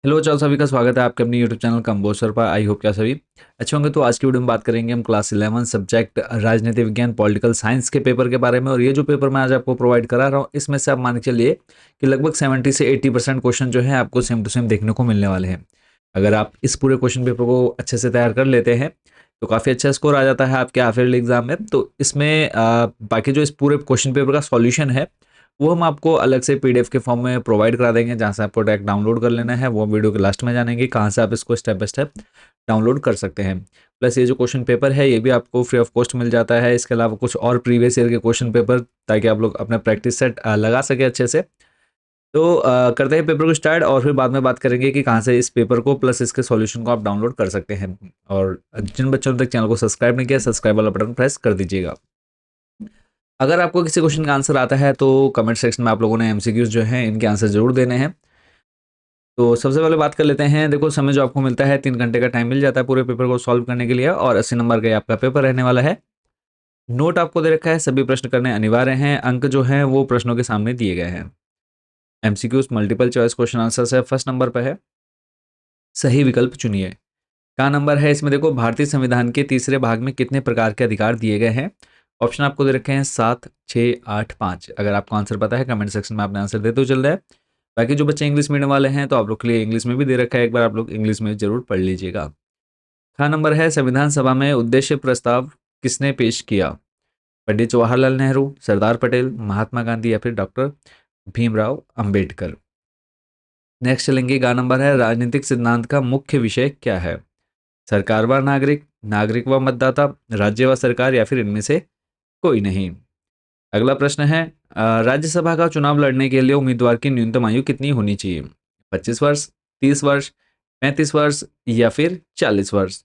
Hello चाल सभी का स्वागत है आपके अपने यूट्यूब चैनल कंबोसर पर। आई होप क्या सभी अच्छे होंगे। तो आज की वीडियो में बात करेंगे हम क्लास 11 सब्जेक्ट राजनीति विज्ञान पॉलिटिकल साइंस के पेपर के बारे में। और ये जो पेपर मैं आज आपको प्रोवाइड करा रहा हूँ इसमें से आप मान के चलिए कि लगभग 70 से 80% क्वेश्चन जो है आपको सेम टू सेम देखने को मिलने वाले हैं। अगर आप इस पूरे क्वेश्चन पेपर को अच्छे से तैयार कर लेते हैं तो काफ़ी अच्छा स्कोर आ जाता है आपके हाफ ईयरली एग्जाम में। तो इसमें बाकी जो इस पूरे क्वेश्चन पेपर का सॉल्यूशन है वो हम आपको अलग से पीडीएफ के फॉर्म में प्रोवाइड करा देंगे, जहाँ से आपको डायरेक्ट डाउनलोड कर लेना है। वो वीडियो के लास्ट में जानेंगे कहाँ से आप इसको स्टेप बाय स्टेप डाउनलोड कर सकते हैं। प्लस ये जो क्वेश्चन पेपर है ये भी आपको फ्री ऑफ कॉस्ट मिल जाता है। इसके अलावा कुछ और प्रीवियस ईयर के क्वेश्चन पेपर, ताकि आप लोग अपना प्रैक्टिस सेट लगा सके अच्छे से। तो करते हैं पेपर को स्टार्ट, और फिर बाद में बात करेंगे कि कहाँ से इस पेपर को प्लस इसके सॉल्यूशन को आप डाउनलोड कर सकते हैं। और जिन बच्चों ने तक चैनल को सब्सक्राइब नहीं किया, सब्सक्राइब वाला बटन प्रेस कर दीजिएगा। अगर आपको किसी क्वेश्चन का आंसर आता है तो कमेंट सेक्शन में आप लोगों ने एमसीक्यूज जो हैं इनके आंसर जरूर देने हैं। तो सबसे पहले बात कर लेते हैं। देखो, समय जो आपको मिलता है 3 घंटे का टाइम मिल जाता है पूरे पेपर को सॉल्व करने के लिए, और 80 नंबर का ये आपका पेपर रहने वाला है। नोट आपको दे रखा है, सभी प्रश्न करने अनिवार्य हैं। अंक जो हैं वो प्रश्नों के सामने दिए गए हैं। MCQs multiple choice question answer है। फर्स्ट नंबर पर है सही विकल्प चुनिए। का नंबर है इसमें, देखो, भारतीय संविधान के तीसरे भाग में कितने प्रकार के अधिकार दिए गए हैं। ऑप्शन आपको दे रखे हैं 7, 6, 8, 5। अगर आपको आंसर पता है कमेंट सेक्शन में आपने आंसर देते हुए चल रहा है। बाकी जो बच्चे इंग्लिश मीडियम वाले हैं तो आप लोग के लिए इंग्लिश में भी दे रखा है, एक बार आप लोग इंग्लिश में जरूर पढ़ लीजिएगा। खा नंबर है संविधान सभा में उद्देश्य प्रस्ताव किसने पेश किया। पंडित जवाहरलाल नेहरू, सरदार पटेल, महात्मा गांधी या फिर डॉक्टर भीमराव अंबेडकर। नेक्स्ट चलेंगे। गा नंबर है राजनीतिक सिद्धांत का मुख्य विषय क्या है। सरकार व नागरिक, नागरिक व मतदाता, राज्य व सरकार या फिर इनमें से कोई नहीं। अगला प्रश्न है राज्यसभा का चुनाव लड़ने के लिए उम्मीदवार की न्यूनतम आयु कितनी होनी चाहिए। 25 वर्ष, 30 वर्ष, 35 वर्ष या फिर 40 वर्ष।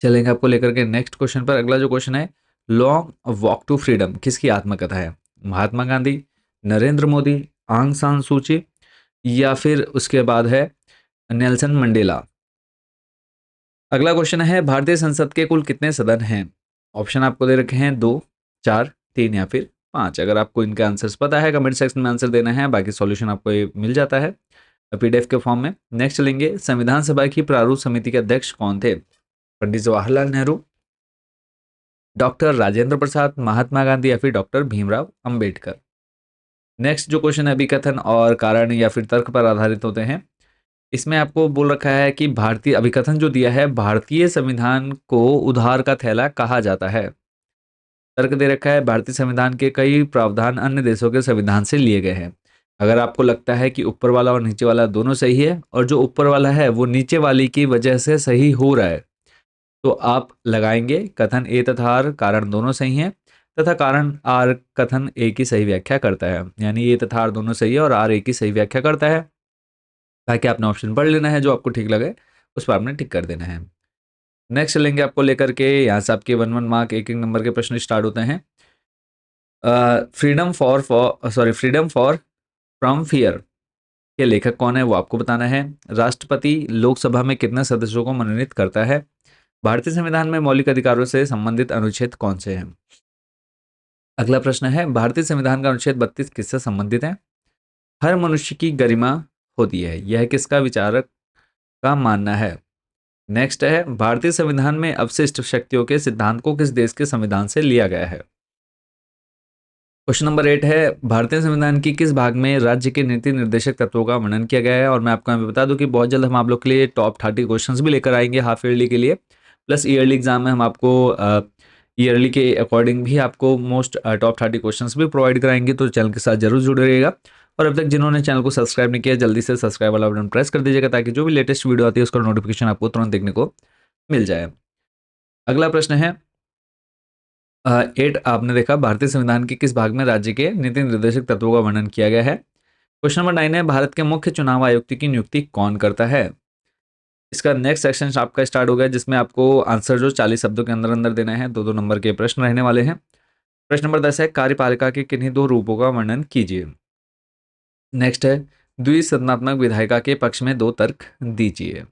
चलेंगे आपको लेकर के नेक्स्ट क्वेश्चन पर। अगला जो क्वेश्चन है, लॉन्ग वॉक टू फ्रीडम किसकी आत्मकथा है। महात्मा गांधी, नरेंद्र मोदी, आंग सान सूची या फिर उसके बाद है नेल्सन मंडेला। अगला क्वेश्चन है भारतीय संसद के कुल कितने सदन हैं। ऑप्शन आपको दे रखे हैं 2, 4, 3 या फिर 5। अगर आपको इनके आंसर्स पता है कमेंट सेक्शन में आंसर देना है, बाकी सॉल्यूशन आपको ये मिल जाता है पीडीएफ के फॉर्म में। नेक्स्ट चलेंगे। संविधान सभा की प्रारूप समिति के अध्यक्ष कौन थे। पंडित जवाहरलाल नेहरू, डॉक्टर राजेंद्र प्रसाद, महात्मा गांधी या फिर डॉक्टर भीमराव अंबेडकर। नेक्स्ट जो क्वेश्चन है अभिकथन और कारण या फिर तर्क पर आधारित होते हैं। इसमें आपको बोल रखा है कि भारतीय अभिकथन जो दिया है, भारतीय संविधान को उधार का थैला कहा जाता है। तर्क दे रखा है भारतीय संविधान के कई प्रावधान अन्य देशों के संविधान से लिए गए हैं। अगर आपको लगता है कि ऊपर वाला और नीचे वाला दोनों सही है, और जो ऊपर वाला है वो नीचे वाली की वजह से सही हो रहा है, तो आप लगाएंगे कथन ए तथा आर कारण दोनों सही हैं, तथा कारण आर कथन ए की सही व्याख्या करता है। यानी ए तथा आर दोनों सही है और आर ए की सही व्याख्या करता है। ताकि आपने ऑप्शन पढ़ लेना है, जो आपको ठीक लगे उस पर आपने टिक कर देना है। नेक्स्ट चलेंगे आपको लेकर के, यहाँ से आपके 1 1 मार्क 1 1 नंबर के प्रश्न स्टार्ट होते हैं। फ्रीडम फॉर फ्रॉम फियर के लेखक कौन है वो आपको बताना है। राष्ट्रपति लोकसभा में कितने सदस्यों को मनोनीत करता है। भारतीय संविधान में मौलिक अधिकारों से संबंधित अनुच्छेद कौन से हैं। अगला प्रश्न है भारतीय संविधान का अनुच्छेद 32 किससे संबंधित है। हर मनुष्य की गरिमा होती है, यह किसका विचारक का मानना है। नेक्स्ट है भारतीय संविधान में अवशिष्ट शक्तियों के सिद्धांत को किस देश के संविधान से लिया गया है। क्वेश्चन नंबर 8 है भारतीय संविधान की किस भाग में राज्य के नीति निर्देशक तत्वों का वर्णन किया गया है। और मैं आपको बता दूं कि बहुत जल्द हम आप लोग के लिए टॉप 30 क्वेश्चंस भी लेकर आएंगे हाफ ईयरली के लिए। प्लस ईयरली एग्जाम में हम आपको ईयरली के अकॉर्डिंग भी आपको मोस्ट टॉप 30 क्वेश्चंस भी प्रोवाइड कराएंगे। तो चैनल के साथ जरूर जुड़े रहिएगा। और अब तक जिन्होंने चैनल को सब्सक्राइब नहीं किया, जल्दी से सब्सक्राइब वाला बटन प्रेस कर दीजिएगा, ताकि जो भी लेटेस्ट वीडियो आती है उसका नोटिफिकेशन आपको तुरंत देखने को मिल जाए। अगला प्रश्न है 8 आपने देखा भारतीय संविधान के किस भाग में राज्य के नीति निर्देशक तत्वों का वर्णन किया गया है। क्वेश्चन नंबर 9 है भारत के मुख्य चुनाव आयुक्त की नियुक्ति कौन करता है। इसका नेक्स्ट सेक्शन आपका स्टार्ट हो गया, जिसमें आपको आंसर जो 40 शब्दों के अंदर अंदर देना है। 2 2 नंबर के प्रश्न रहने वाले हैं। प्रश्न नंबर 10 है कार्यपालिका के किन्हीं 2 रूपों का वर्णन कीजिए। नेक्स्ट है द्विसदनात्मक विधायिका के पक्ष में 2 तर्क दीजिए।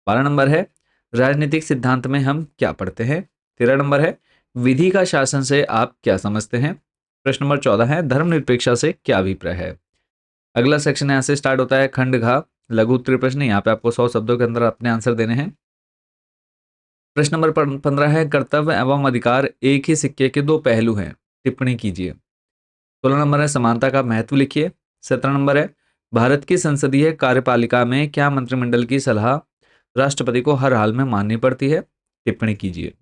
12 नंबर है राजनीतिक सिद्धांत में हम क्या पढ़ते हैं। 13 नंबर है विधि का शासन से आप क्या समझते हैं। प्रश्न नंबर 14 है धर्मनिरपेक्षता से क्या अभिप्राय है। अगला सेक्शन यहाँ से स्टार्ट होता है खंड घ लघु उत्तरीय प्रश्न, यहाँ पे आपको 100 शब्दों के अंदर अपने आंसर देने हैं। प्रश्न नंबर 15 है, कर्तव्य एवं अधिकार एक ही सिक्के के दो पहलू हैं, टिप्पणी कीजिए। 16 नंबर है, समानता का महत्व लिखिए। 17 नंबर है, भारत की संसदीय कार्यपालिका में क्या मंत्रिमंडल की सलाह राष्ट्रपति को हर हाल में माननी पड़ती है, टिप्पणी कीजिए।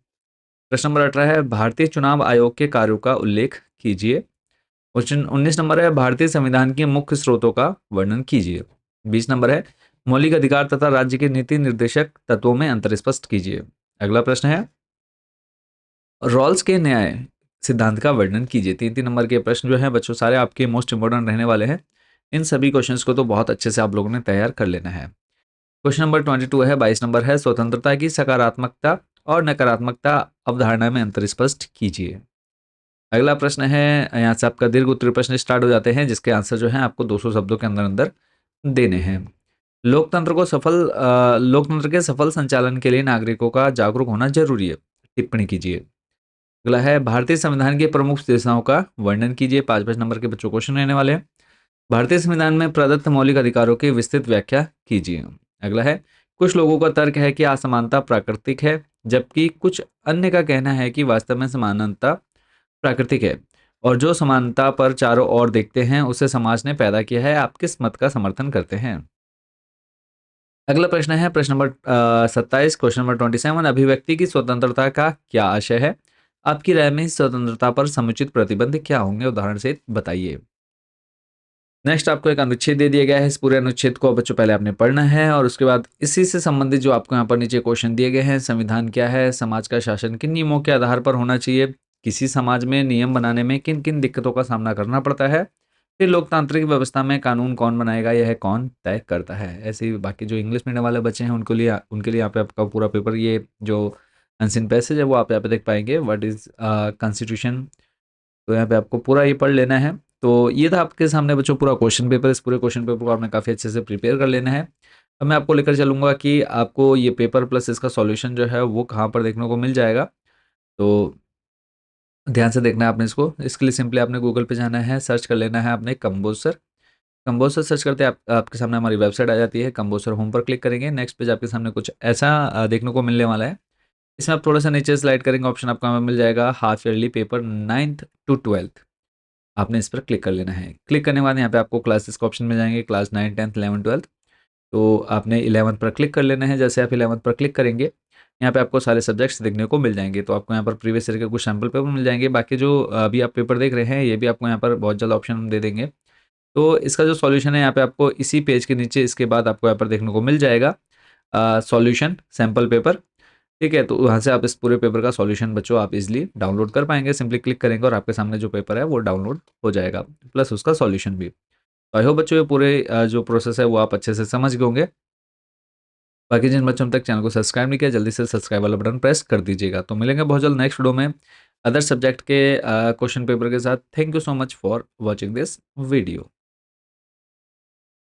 प्रश्न नंबर 18 है, भारतीय चुनाव आयोग के कार्यों का उल्लेख कीजिए। क्वेश्चन 19 नंबर है, भारतीय संविधान के मुख्य स्रोतों का वर्णन कीजिए। 20 नंबर है, मौलिक अधिकार तथा राज्य के नीति निर्देशक तत्वों में अंतर स्पष्ट कीजिए। अगला प्रश्न है, रॉल्स के न्याय सिद्धांत का वर्णन कीजिए। 3-3 नंबर के प्रश्न जो है बच्चों सारे आपके मोस्ट इंपोर्टेंट रहने वाले हैं। इन सभी क्वेश्चंस को तो बहुत अच्छे से आप लोगों ने तैयार कर लेना है। क्वेश्चन नंबर 22 है, 22 नंबर है, स्वतंत्रता की सकारात्मकता और नकारात्मकता अवधारणा में अंतर स्पष्ट कीजिए। अगला प्रश्न है, यहाँ से आपका दीर्घ उत्तरीय प्रश्न स्टार्ट हो जाते हैं, जिसके आंसर जो है आपको 200 शब्दों के अंदर अंदर देने हैं। लोकतंत्र के सफल संचालन के लिए नागरिकों का जागरूक होना जरूरी है, टिप्पणी कीजिए। अगला है, भारतीय संविधान के प्रमुख विशेषताओं का वर्णन कीजिए। 5-5 नंबर के बच्चों क्वेश्चन रहने वाले हैं। भारतीय संविधान में प्रदत्त मौलिक अधिकारों की विस्तृत व्याख्या कीजिए। अगला है, कुछ लोगों का तर्क है कि असमानता प्राकृतिक है, जबकि कुछ अन्य का कहना है कि वास्तव में समानता प्राकृतिक है और जो समानता पर चारों ओर देखते हैं उसे समाज ने पैदा किया है। आप किस मत का समर्थन करते हैं? अगला प्रश्न है, प्रश्न नंबर 27, क्वेश्चन नंबर 27, अभिव्यक्ति की स्वतंत्रता का क्या आशय है? आपकी राय में इस स्वतंत्रता पर समुचित प्रतिबंध क्या होंगे, उदाहरण से बताइए। नेक्स्ट आपको एक अनुच्छेद दे दिया गया है, इस पूरे अनुच्छेद को बच्चों पहले आपने पढ़ना है और उसके बाद इसी से संबंधित जो आपको यहाँ पर नीचे क्वेश्चन दिए गए हैं, संविधान क्या है, समाज का शासन किन नियमों के आधार पर होना चाहिए, किसी समाज में नियम बनाने में किन किन दिक्कतों का सामना करना पड़ता है, फिर लोकतांत्रिक व्यवस्था में कानून कौन बनाएगा, यह कौन तय करता है। ऐसे ही बाकी जो इंग्लिश मीडियम वाले बच्चे हैं उनके लिए यहाँ पे आपका पूरा पेपर, ये जो अनसीन पैसेज है वो आप यहाँ पे देख पाएंगे, व्हाट इज कॉन्स्टिट्यूशन, तो यहाँ पे आपको पूरा ये पढ़ लेना है। तो ये था आपके सामने बच्चों पूरा क्वेश्चन पेपर। इस पूरे क्वेश्चन पेपर को आपने काफ़ी अच्छे से प्रिपेयर कर लेना है। अब मैं आपको लेकर चलूंगा कि आपको ये पेपर प्लस इसका सॉल्यूशन जो है वो कहाँ पर देखने को मिल जाएगा। तो ध्यान से देखना है आपने इसको। इसके लिए सिंपली आपने गूगल पे जाना है, सर्च कर लेना है आपने कंबोसर। कंबोसर सर्च करते आपके सामने हमारी वेबसाइट आ जाती है। कंबोसर होम पर क्लिक करेंगे, नेक्स्ट पेज आपके सामने कुछ ऐसा देखने को मिलने वाला है। इसमें आप थोड़ा सा नीचे स्लाइड करेंगे, ऑप्शन आपको हमें मिल जाएगा half yearly paper 9th to 12th। आपने इस पर क्लिक कर लेना है। क्लिक करने के बाद यहाँ पे आपको क्लासेस का ऑप्शन मिल जाएंगे, क्लास 9, 10, 11, 12। तो आपने 11th पर क्लिक कर लेना है। जैसे आप 11th पर क्लिक करेंगे, यहाँ पे आपको सारे सब्जेक्ट्स देखने को मिल जाएंगे। तो आपको यहाँ पर प्रीवियस ईयर के कुछ सैम्पल पेपर मिल जाएंगे। बाकी जो अभी आप पेपर देख रहे हैं, ये भी आपको यहाँ पर बहुत जल्द ऑप्शन हम दे देंगे। तो इसका जो सॉल्यूशन है यहाँ पे आपको इसी पेज के नीचे, इसके बाद आपको यहाँ पर देखने को मिल जाएगा सॉल्यूशन सैम्पल पेपर। ठीक है, तो वहाँ से आप इस पूरे पेपर का सॉल्यूशन बच्चों आप इजीली डाउनलोड कर पाएंगे। सिंपली क्लिक करेंगे और आपके सामने जो पेपर है वो डाउनलोड हो जाएगा, प्लस उसका सॉल्यूशन भी। तो आई होप बच्चों ये पूरे जो प्रोसेस है वो आप अच्छे से समझ गए होंगे। बाकी जिन बच्चों ने तक चैनल को सब्सक्राइब नहीं किया, जल्दी से सब्सक्राइब वाला बटन प्रेस कर दीजिएगा। तो मिलेंगे बहुत जल्द नेक्स्ट वीडियो में अदर सब्जेक्ट के क्वेश्चन पेपर के साथ। Thank you so much for watching this video.